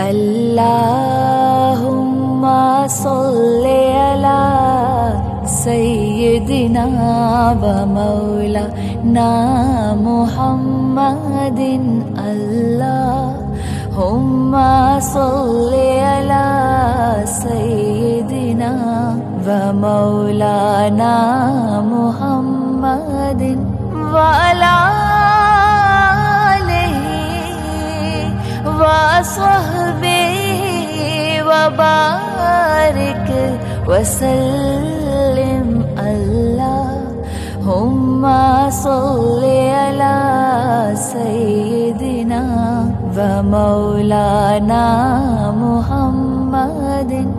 अल्लाहुम्मा सल्लि अला सय्यिदिना व मौलाना मुहम्मदिन। अल्लाहुम्मा सल्लि अला सय्यिदिना व मौलाना मुहम्मदिन व अला वसहबिही वबारिक वसल्लिम। अल्लाहुम्मा सल्लि अला सय्यिदिना व मौलाना मुहम्मदिन।